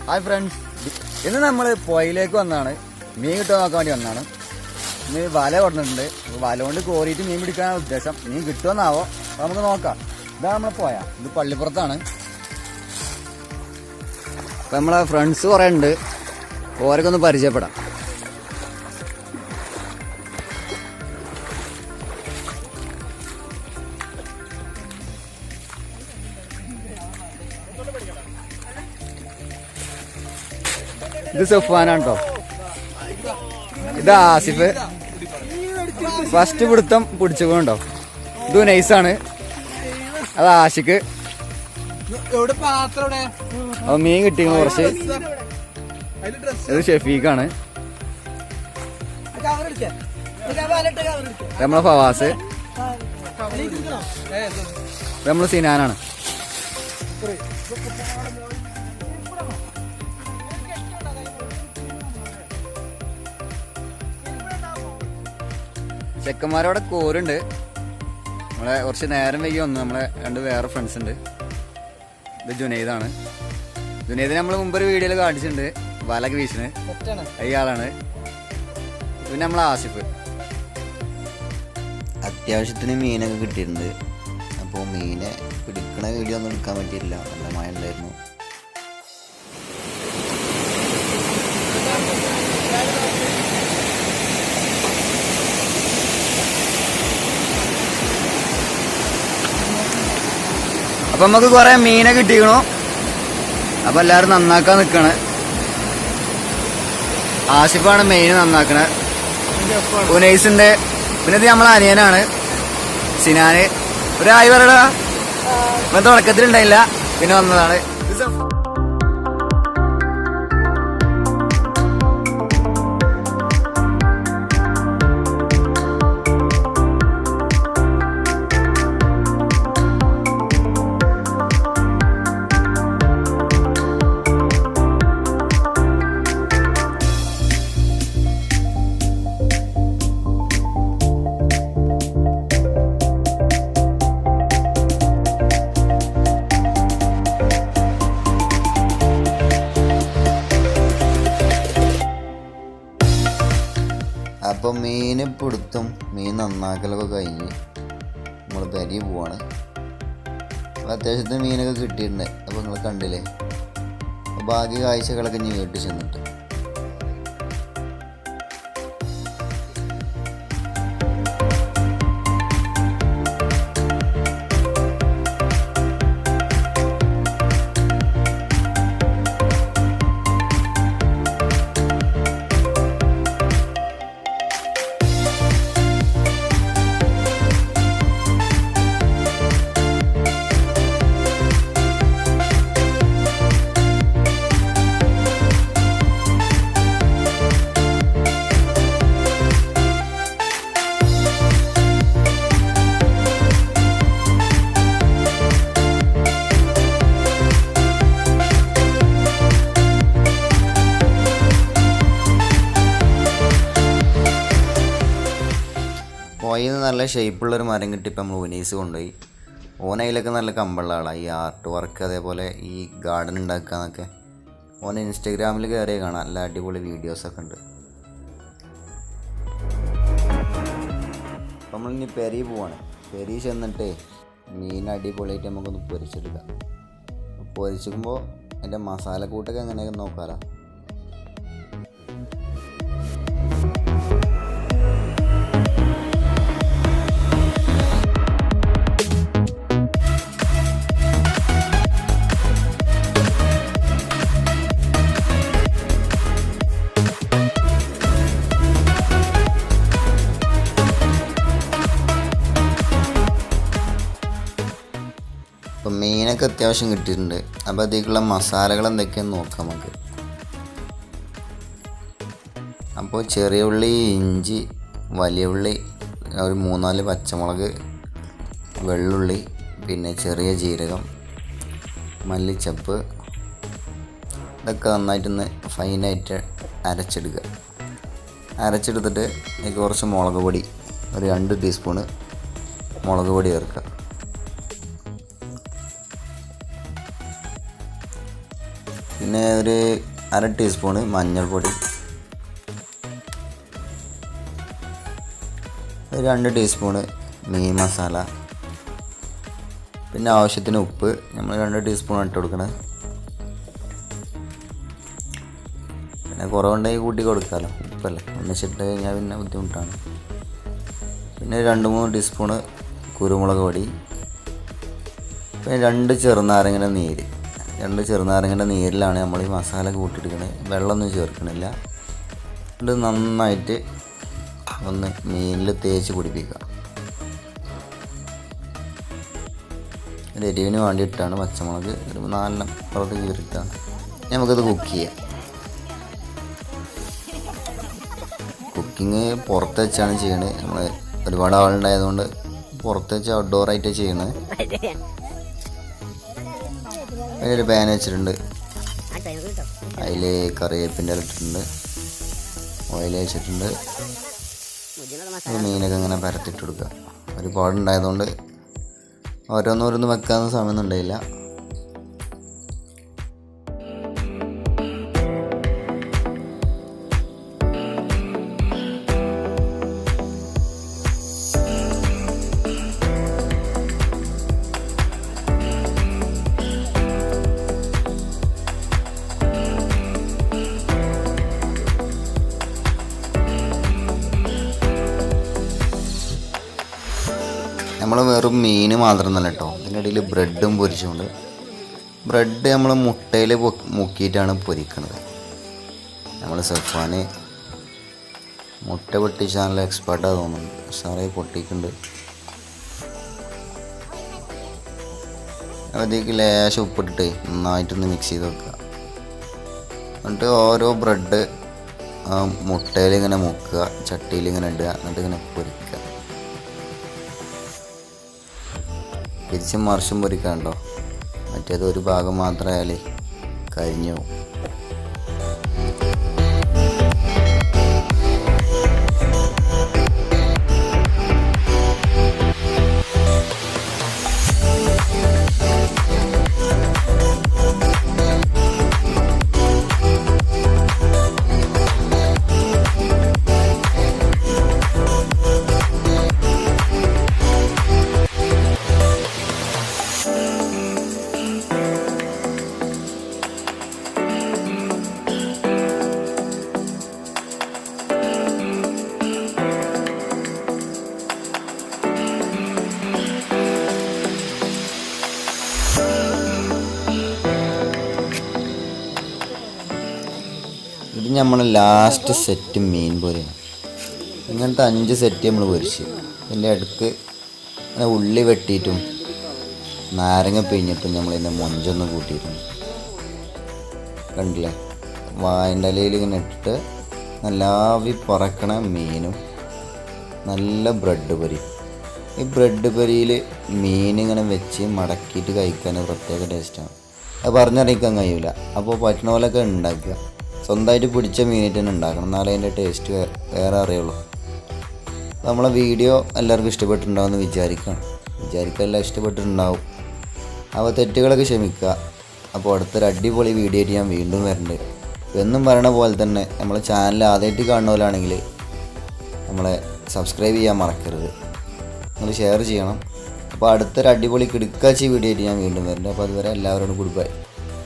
Hi friends, ഇന്ന് നമ്മൾ പുഴയിലേക്ക് വന്നതാണ്. മീൻ കിട്ടുമോ നോക്കാൻ വേണ്ടി വന്നതാണ്. ഇന്ന് വല കൊടുത്തിട്ടുണ്ട്. വല കൊണ്ട് കോരിയിട്ട് മീൻ പിടിക്കാനാണ് ഉദ്ദേശം. മീൻ കിട്ടുമെന്നാവോ, അപ്പോൾ നമുക്ക് നോക്കാം. ഇതാണ് നമ്മൾ പുഴ. ഇത് പള്ളിപ്പുറത്താണ്. അപ്പം നമ്മളെ ഫ്രണ്ട്സ് കുറേ ഉണ്ട്, ഓരൊക്കെ ഒന്ന് പരിചയപ്പെടാം. ഇത് സഫാനാണ് കേട്ടോ. ഇത് ആസിഫ്. ഫസ്റ്റ് പിടുത്തം പിടിച്ചുകൊണ്ടോ. ഇത് നൈസാണ്. അത് ആഷിക്ക്. അപ്പൊ മീൻ കിട്ടിയിരുന്നു കുറച്ച്. ഇത് ഷെഫീഖാണ്. നമ്മളെ ഫവാസ്. നമ്മള് സിനാനാണ്. ചെക്കന്മാരവിടെ കോരുണ്ട്. നമ്മളെ കുറച്ച് നേരം വൈകി വന്നു. നമ്മളെ രണ്ട് വേറെ ഫ്രണ്ട്സ് ഉണ്ട്. ഇത് ജുനൈദാണ്. ജുനൈദിനെ നമ്മൾ മുമ്പൊരു വീഡിയോയിൽ കാണിച്ചിട്ടുണ്ട്, വലക്ക് വീശിന്. അയാളാണ്. പിന്നെ നമ്മളെ ആസിഫ്. അത്യാവശ്യത്തിന് മീനൊക്കെ കിട്ടിയിട്ടുണ്ട്. അപ്പോൾ മീനെ പിടിക്കണ വീഡിയോ ഒന്നും എടുക്കാൻ പറ്റിയില്ല, നല്ല മഴ ഉണ്ടായിരുന്നു. അപ്പൊ നമുക്ക് കുറെ മീനെ കിട്ടിക്കണു. അപ്പൊ എല്ലാരും നന്നാക്കാൻ നിക്കണ്. ആസിഫാണ് മെയിൻ നന്നാക്കണേ. ഉനൈസിന്റെ. പിന്നെ ഇത് നമ്മളെ അനിയനാണ് സിനാന്. ഒരു ആയി പറയടാ. ഇപ്പൊ തുടക്കത്തിലുണ്ടായില്ല, പിന്നെ വന്നതാണ്. അപ്പോൾ മീൻ പിടുത്തും മീൻ നന്നാക്കലൊക്കെ കഴിഞ്ഞ് നമ്മൾ പെരി പോവാണ്. അപ്പോൾ അത്യാവശ്യത്തിന് മീനൊക്കെ കിട്ടിയിട്ടുണ്ട്. അപ്പോൾ നിങ്ങൾ കണ്ടില്ലേ. അപ്പോൾ ബാക്കി കാഴ്ചകളൊക്കെ ഇനി വീട്ടിൽ ചെന്നിട്ട്. പുഴയിൽ നിന്ന് നല്ല ഷേപ്പുള്ളൊരു മരം കിട്ടിയപ്പോൾ നമ്മൾ ഉനൈസ് കൊണ്ടുപോയി. ഓനയിലൊക്കെ നല്ല കമ്പുള്ള ആളാണ്. ഈ ആർട്ട് വർക്ക്, അതേപോലെ ഈ ഗാർഡൻ ഉണ്ടാക്കുക എന്നൊക്കെ. ഓന ഇൻസ്റ്റഗ്രാമിൽ കയറിയ കാണാം, നല്ല അടിപൊളി വീഡിയോസൊക്കെ ഉണ്ട്. അപ്പം നമ്മളിനി പെരി പോവാണ്. പെരി ചെന്നിട്ട് മീൻ അടിപൊളിയായിട്ട് നമുക്കൊന്ന് പൊരിച്ചെടുക്കാം. പൊരിച്ചിക്കുമ്പോൾ അതിൻ്റെ മസാലക്കൂട്ടൊക്കെ എങ്ങനെയൊക്കെ നോക്കാമല്ലോ. അപ്പം മീനൊക്കെ അത്യാവശ്യം കിട്ടിയിട്ടുണ്ട്. അപ്പോൾ അതിലേക്കുള്ള മസാലകൾ എന്തൊക്കെയാണെന്ന് നോക്കാം നമുക്ക്. അപ്പോൾ ചെറിയ ഉള്ളി, ഇഞ്ചി, വലിയ ഉള്ളി, ഒരു 3-4 പച്ചമുളക്, വെള്ളുള്ളി, പിന്നെ ചെറിയ ജീരകം, മല്ലിച്ചപ്പ്, ഇതൊക്കെ നന്നായിട്ടൊന്ന് ഫൈനായിട്ട് അരച്ചെടുക്കുക. അരച്ചെടുത്തിട്ട് അതിലേക്ക് കുറച്ച് മുളക് പൊടി, ഒരു 2 ടീസ്പൂണ് മുളക് പൊടി ചേർക്കുക. പിന്നെ ഒരു 1/2 ടീസ്പൂണ് മഞ്ഞൾപ്പൊടി, 2 ടീസ്പൂണ് മീൻ മസാല, പിന്നെ ആവശ്യത്തിന് ഉപ്പ് നമ്മൾ 2 ടീസ്പൂൺ ഇട്ട് കൊടുക്കണം. പിന്നെ കുറവുണ്ടെങ്കിൽ കൂട്ടി കൊടുക്കാമല്ലോ, ഉപ്പല്ലേ ഒന്നിച്ചിട്ട് കഴിഞ്ഞാൽ പിന്നെ ബുദ്ധിമുട്ടാണ്. പിന്നെ 2-3 ടീസ്പൂണ് കുരുമുളക് പൊടി, പിന്നെ 2 ചെറുനാരങ്ങയുടെ നീര്. 2 ചെറുനാരങ്ങയുടെ നീരിലാണ് നമ്മൾ ഈ മസാല കൂട്ടിയെടുക്കുന്നത്. വെള്ളമൊന്നും ചേർക്കണില്ല. ഇത് നന്നായിട്ട് ഒന്ന് മീനിൽ തേച്ച് പിടിപ്പിക്കുക. ഒരു എരിവിന് വേണ്ടിയിട്ടാണ് പച്ചമുളക് ഒരു 4 പുറത്ത് കീറിയിട്ടാണ്. നമുക്കത് കുക്ക് ചെയ്യാം. കുക്കിങ് പുറത്ത് വെച്ചാണ് ചെയ്യണത്. നമ്മൾ ഒരുപാട് ആളുണ്ടായതുകൊണ്ട് പുറത്ത് വെച്ച് ഔട്ട്ഡോറായിട്ട് ചെയ്യണത്. അതിലൊരു പാൻ വെച്ചിട്ടുണ്ട്. അതിൽ കറിവേപ്പിൻ്റെ ഇട്ടിട്ടുണ്ട്, ഓയിൽ വെച്ചിട്ടുണ്ട്. മീനൊക്കെ ഇങ്ങനെ പരത്തിട്ട് കൊടുക്കുക. ഒരുപാടുണ്ടായതുകൊണ്ട് ഓരോന്നോരോന്ന് വെക്കാവുന്ന സമയമൊന്നും ഉണ്ടായില്ല. നമ്മൾ വെറും മീൻ മാത്രം തന്നെ കേട്ടോ, ഇതിനിടയിൽ ബ്രെഡും പൊരിച്ചുകൊണ്ട്. ബ്രെഡ് നമ്മൾ മുട്ടയിൽ മുക്കിയിട്ടാണ് പൊരിക്കുന്നത്. നമ്മൾ സഫാന് മുട്ട പൊട്ടിച്ചാൽ എക്സ്പേർട്ടാണ് തോന്നുന്നുണ്ട്. സാറേ പൊട്ടിക്കുന്നുണ്ട്. അതിലേക്ക് ലേശം ഉപ്പിട്ടിട്ട് നന്നായിട്ടൊന്ന് മിക്സ് ചെയ്ത് വെക്കുക. എന്നിട്ട് ഓരോ ബ്രെഡ് മുട്ടയിൽ ഇങ്ങനെ മുക്കുക, ചട്ടിയിൽ ഇങ്ങനെ ഇടുക, എന്നിട്ട് ഇങ്ങനെ പൊരിക്കുക. തിരിച്ചും മറിച്ചും പൊരിക്കാണ്ടോ, മറ്റേത് ഒരു ഭാഗം മാത്രമായാലേ കരിഞ്ഞു പോകും. ഇത് നമ്മൾ ലാസ്റ്റ് സെറ്റ് മീൻ പോലെയാണ്. ഇങ്ങനത്തെ 5 സെറ്റ് നമ്മൾ പൊരിച്ച് ഇതിൻ്റെ അടുക്ക് അങ്ങനെ ഉള്ളി വെട്ടിയിട്ടും നാരങ്ങ പിഴിഞ്ഞിട്ടും നമ്മളിതിൻ്റെ മൊഞ്ചൊന്ന് കൂട്ടിയിട്ടുണ്ട്. കണ്ടില്ലേ, വായൻ്റെ ഇലയിൽ ഇങ്ങനെ ഇട്ടിട്ട് നല്ല ആവി പറക്കണ മീനും നല്ല ബ്രെഡ് പൊരി. ഈ ബ്രെഡ് പൊരിയിൽ മീനിങ്ങനെ വെച്ച് മടക്കിയിട്ട് കഴിക്കാൻ പ്രത്യേക ടേസ്റ്റാണ്. അത് പറഞ്ഞറിയിക്കാൻ കഴിയില്ല. അപ്പോൾ പറ്റുന്ന പോലെയൊക്കെ ഉണ്ടാക്കുക. സ്വന്തമായിട്ട് പിടിച്ച മീനായിട്ട് തന്നെ ഉണ്ടാക്കണം, എന്നാലേ അതിൻ്റെ ടേസ്റ്റ് വേറെ അറിയുള്ളൂ. അപ്പോൾ നമ്മളെ വീഡിയോ എല്ലാവർക്കും ഇഷ്ടപ്പെട്ടിട്ടുണ്ടാവുമെന്ന് വിചാരിക്കുക. എല്ലാം ഇഷ്ടപ്പെട്ടിട്ടുണ്ടാവും. അപ്പോൾ തെറ്റുകളൊക്കെ ക്ഷമിക്കുക. അപ്പോൾ അടുത്തൊരു അടിപൊളി വീഡിയോ ആയിട്ട് ഞാൻ വീണ്ടും വരുന്നുണ്ട്. എന്നും പറയണ പോലെ തന്നെ നമ്മളെ ചാനൽ ആദ്യമായിട്ട് കാണുന്നവരാണെങ്കിൽ നമ്മളെ സബ്സ്ക്രൈബ് ചെയ്യാൻ മറക്കരുത്, നിങ്ങൾ ഷെയർ ചെയ്യണം. അപ്പോൾ അടുത്തൊരു അടിപൊളി കിടുക്കാച്ചി വീഡിയോ ആയിട്ട് ഞാൻ വീണ്ടും വരുന്നുണ്ട്. അപ്പോൾ അതുവരെ എല്ലാവരോടും ഗുഡ് ബൈ.